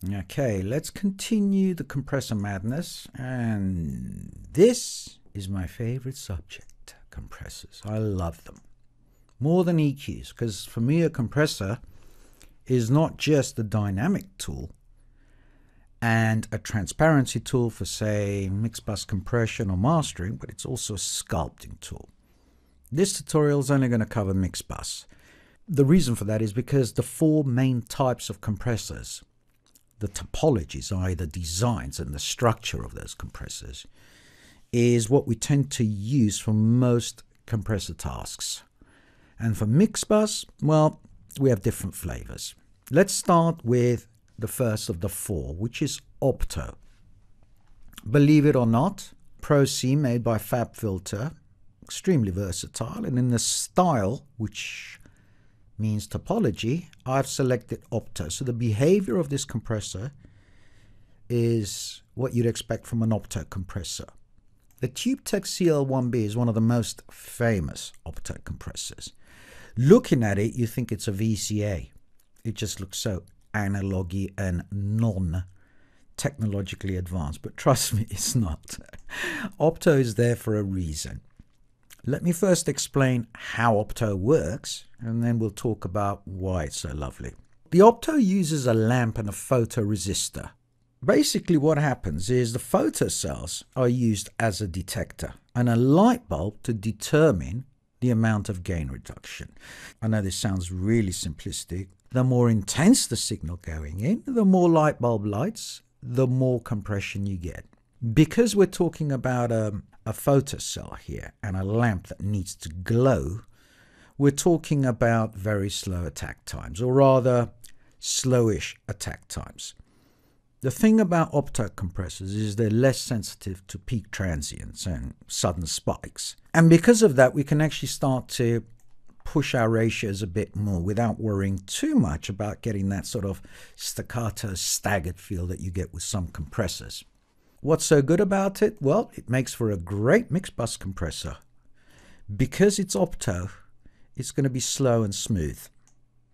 Okay, let's continue the compressor madness. And this is my favorite subject, compressors. I love them. More than EQs, because for me a compressor is not just a dynamic tool and a transparency tool for, say, mix bus compression or mastering, but it's also a sculpting tool. This tutorial is only going to cover mix bus. The reason for that is because the four main types of compressors, the topologies, i.e. the designs and the structure of those compressors, is what we tend to use for most compressor tasks. And for mix bus, well, we have different flavors. Let's start with the first of the four, which is Opto. Believe it or not, Pro C made by FabFilter, extremely versatile, and in the style, which means topology, I've selected Opto. So the behavior of this compressor is what you'd expect from an Opto compressor. The TubeTech CL1B is one of the most famous Opto compressors. Looking at it, you think it's a VCA. It just looks so analogy and non-technologically advanced, but trust me, it's not. Opto is there for a reason. Let me first explain how Opto works, and then we'll talk about why it's so lovely. The Opto uses a lamp and a photoresistor. Basically what happens is the photocells are used as a detector and a light bulb to determine the amount of gain reduction. I know this sounds really simplistic. The more intense the signal going in, the more light bulb lights, the more compression you get. Because we're talking about a photocell here and a lamp that needs to glow, we're talking about very slow attack times, or rather slowish attack times. The thing about Opto compressors is they're less sensitive to peak transients and sudden spikes. And because of that, we can actually start to push our ratios a bit more without worrying too much about getting that sort of staccato, staggered feel that you get with some compressors. What's so good about it? Well, it makes for a great mix bus compressor. Because it's Opto, it's going to be slow and smooth.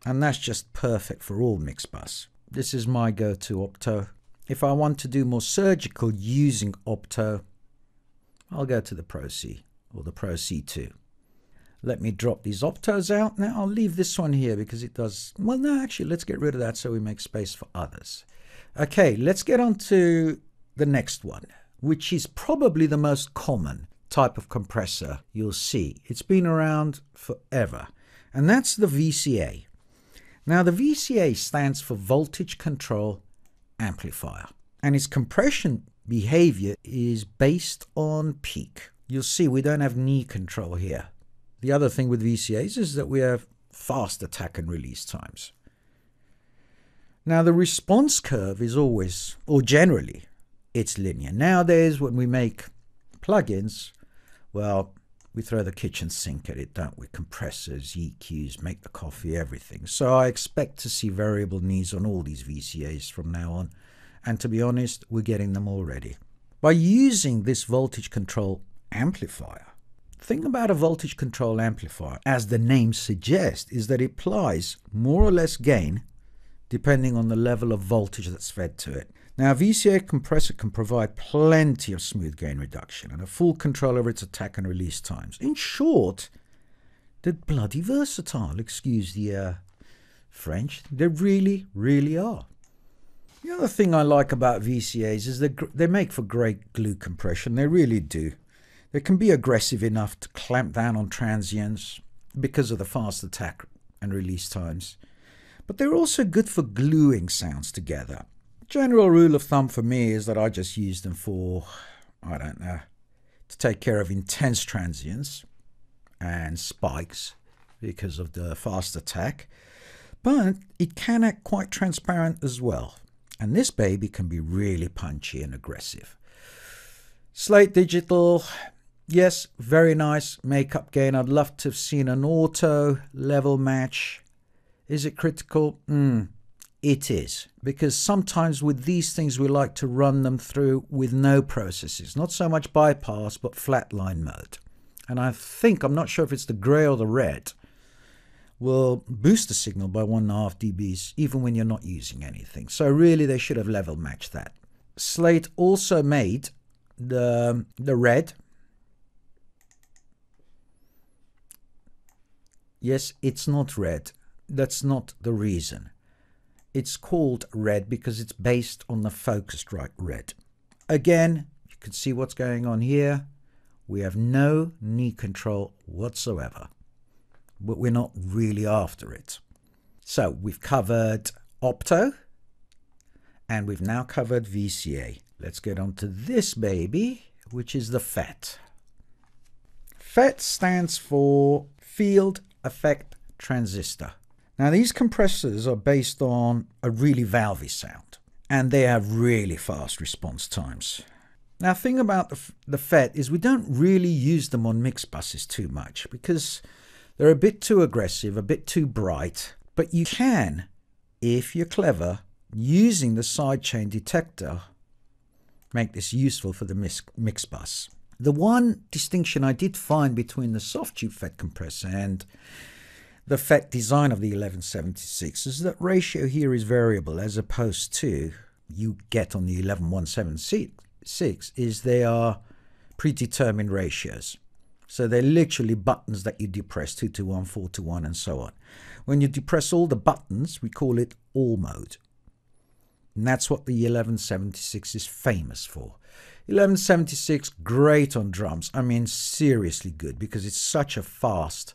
And that's just perfect for all mix bus. This is my go-to Opto. If I want to do more surgical using Opto, I'll go to the Pro C or the Pro C2. Let me drop these Optos out. Now I'll leave this one here because it does, well, no, actually, let's get rid of that so we make space for others. Okay, let's get on to the next one, which is probably the most common type of compressor you'll see. It's been around forever, and that's the VCA. Now, the VCA stands for Voltage Control Amplifier, and its compression behavior is based on peak. You'll see we don't have knee control here. The other thing with VCAs is that we have fast attack and release times. Now, the response curve is always, or generally, it's linear. Nowadays, when we make plugins, well, we throw the kitchen sink at it, don't we? Compressors, EQs, make the coffee, everything. So I expect to see variable knees on all these VCAs from now on. And to be honest, we're getting them already. By using this voltage control amplifier, the thing about a voltage control amplifier, as the name suggests, is that it applies more or less gain depending on the level of voltage that's fed to it. Now, a VCA compressor can provide plenty of smooth gain reduction and a full control over its attack and release times. In short, they're bloody versatile, excuse the French. They really, really are. The other thing I like about VCAs is they make for great glue compression. They really do. They can be aggressive enough to clamp down on transients because of the fast attack and release times. But they're also good for gluing sounds together. General rule of thumb for me is that I just use them for, I don't know, to take care of intense transients and spikes because of the fast attack. But it can act quite transparent as well. And this baby can be really punchy and aggressive. Slate Digital, yes, very nice makeup gain. I'd love to have seen an auto level match. Is it critical? It is, because sometimes with these things we like to run them through with no processes, not so much bypass but flatline mode. And I think, I'm not sure if it's the grey or the red, will boost the signal by 1.5 dBs even when you're not using anything. So really they should have level matched that. Slate also made the red. Yes, it's not red. That's not the reason. It's called red because it's based on the Focusrite red. Again, you can see what's going on here. We have no knee control whatsoever, but we're not really after it. So we've covered Opto and we've now covered VCA. Let's get on to this baby, which is the FET. FET stands for Field Effect Transistor. Now these compressors are based on a really valvy sound and they have really fast response times. Now the thing about the FET is we don't really use them on mix buses too much because they're a bit too aggressive, a bit too bright, but you can, if you're clever, using the sidechain detector, make this useful for the mix bus. The one distinction I did find between the soft tube FET compressor and the FET design of the 1176 is that ratio here is variable as opposed to you get on the 11176 is they are predetermined ratios. So they're literally buttons that you depress 2-to-1, 4-to-1 and so on. When you depress all the buttons, we call it all mode. And that's what the 1176 is famous for. 1176, great on drums. I mean, seriously good because it's such a fast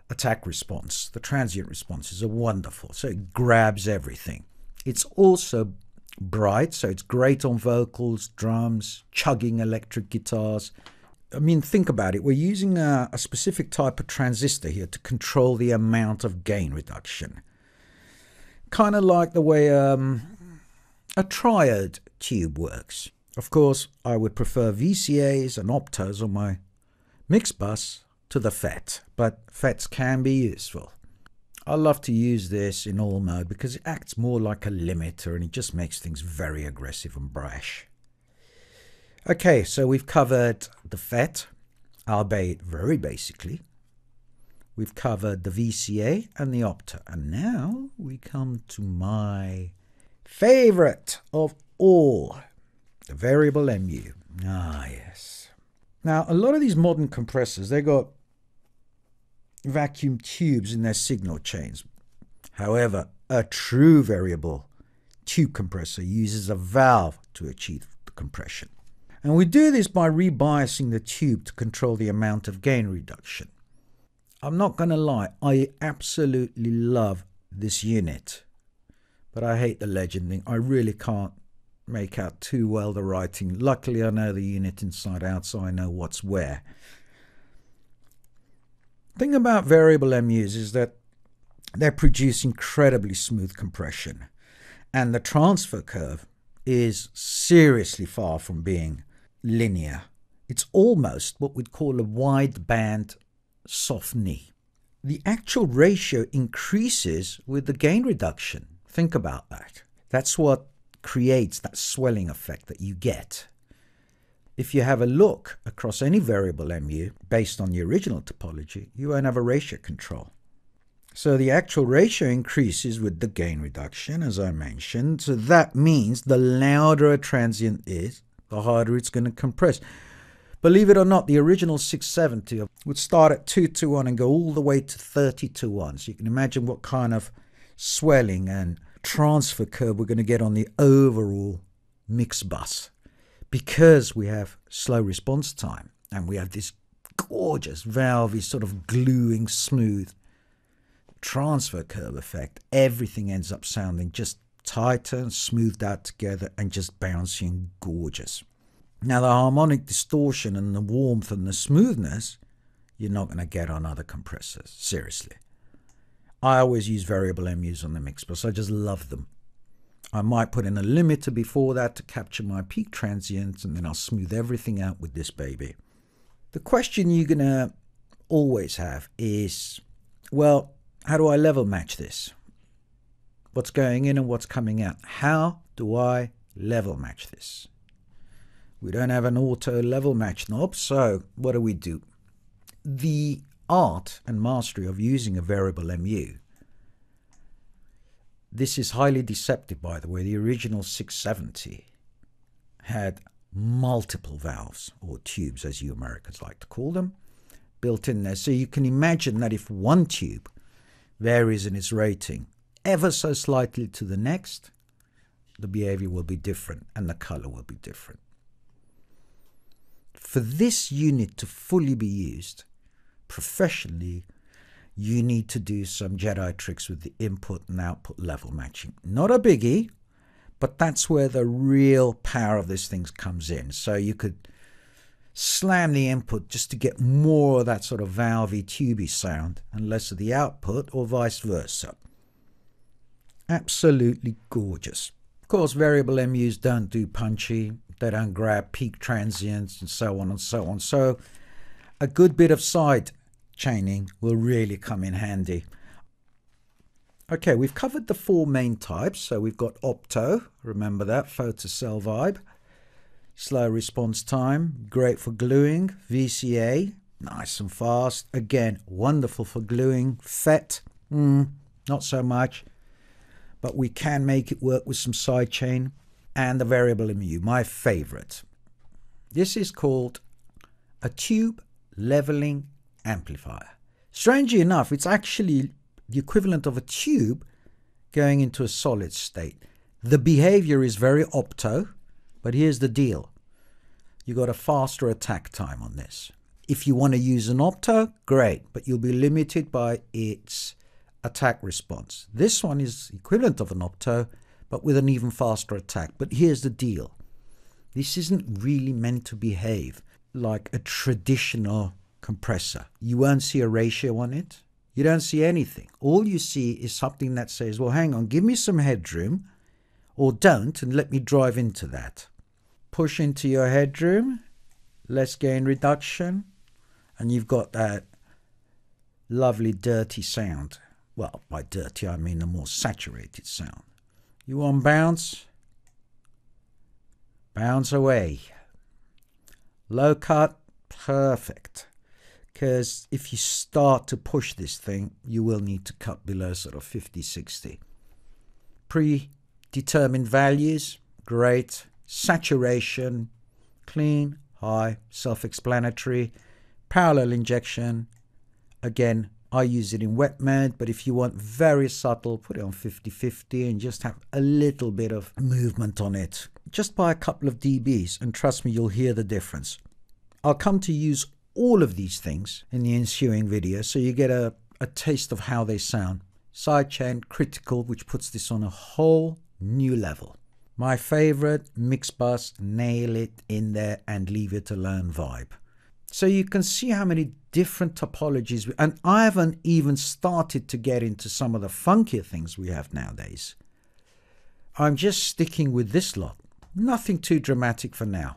attack response. The transient responses are wonderful. So it grabs everything. It's also bright. So it's great on vocals, drums, chugging electric guitars. I mean, think about it. We're using a specific type of transistor here to control the amount of gain reduction. Kind of like the way a triode tube works. Of course, I would prefer VCAs and Optos on my mix bus to the FET, but FETs can be useful. I love to use this in all mode because it acts more like a limiter and it just makes things very aggressive and brash. Okay, so we've covered the FET, albeit very basically. We've covered the VCA and the Opto, and now we come to my favorite of all, the variable MU. Ah, yes. Now, a lot of these modern compressors, they got vacuum tubes in their signal chains. However, a true variable tube compressor uses a valve to achieve the compression. And we do this by rebiasing the tube to control the amount of gain reduction. I'm not going to lie, I absolutely love this unit, but I hate the legending. I really can't make out too well the writing. Luckily, I know the unit inside out, so I know what's where. The thing about variable MUs is that they produce incredibly smooth compression, and the transfer curve is seriously far from being linear. It's almost what we'd call a wideband soft knee. The actual ratio increases with the gain reduction. Think about that. That's what creates that swelling effect that you get. If you have a look across any variable MU based on the original topology, you won't have a ratio control. So the actual ratio increases with the gain reduction, as I mentioned. So that means the louder a transient is, the harder it's going to compress. Believe it or not, the original 670 would start at 2-to-1 and go all the way to 30-to-1. So you can imagine what kind of swelling and transfer curve we're going to get on the overall mix bus, because we have slow response time and we have this gorgeous valvy sort of gluing smooth transfer curve effect. Everything ends up sounding just tighter and smoothed out together and just bouncing gorgeous. Now the harmonic distortion and the warmth and the smoothness you're not going to get on other compressors, seriously. I always use variable MUs on the mix bus. I just love them. I might put in a limiter before that to capture my peak transients, and then I'll smooth everything out with this baby. The question you're going to always have is, well, how do I level match this? What's going in and what's coming out? How do I level match this? We don't have an auto level match knob, so what do? The art and mastery of using a variable MU. This is highly deceptive, by the way. The original 670 had multiple valves, or tubes as you Americans like to call them, built in there. So you can imagine that if one tube varies in its rating ever so slightly to the next, the behavior will be different and the color will be different. For this unit to fully be used professionally, you need to do some Jedi tricks with the input and output level matching. Not a biggie, but that's where the real power of this thing comes in. So you could slam the input just to get more of that sort of valvey, tubey sound and less of the output, or vice versa. Absolutely gorgeous. Of course, variable MUs don't do punchy, they don't grab peak transients and so on and so on. So a good bit of side chaining will really come in handy. Okay, we've covered the four main types. So we've got opto, remember that, photocell vibe, slow response time, great for gluing, VCA, nice and fast, again, wonderful for gluing, FET, not so much, but we can make it work with some sidechain, and the variable MU, my favorite. This is called a tube leveling amplifier. Strangely enough, it's actually the equivalent of a tube going into a solid state. The behavior is very opto, but here's the deal. You got a faster attack time on this. If you want to use an opto, great, but you'll be limited by its attack response. This one is equivalent of an opto, but with an even faster attack. But here's the deal. This isn't really meant to behave like a traditional compressor. You won't see a ratio on it. You don't see anything. All you see is something that says, well, hang on, give me some headroom, or don't, and let me drive into that. Push into your headroom, less gain reduction, and you've got that lovely dirty sound. Well, by dirty, I mean a more saturated sound. You want bounce? Bounce away. Low cut, perfect. Because if you start to push this thing, you will need to cut below sort of 50, 60. Predetermined values, great. Saturation, clean, high, self-explanatory. Parallel injection, again, I use it in wet mode, but if you want very subtle, put it on 50-50 and just have a little bit of movement on it. Just by a couple of dBs, and trust me, you'll hear the difference. I'll come to use all of these things in the ensuing video, so you get a taste of how they sound. Sidechain, critical, which puts this on a whole new level. My favorite, mix bus, nail it in there and leave it alone vibe. So you can see how many different topologies, and I haven't even started to get into some of the funkier things we have nowadays. I'm just sticking with this lot. Nothing too dramatic for now.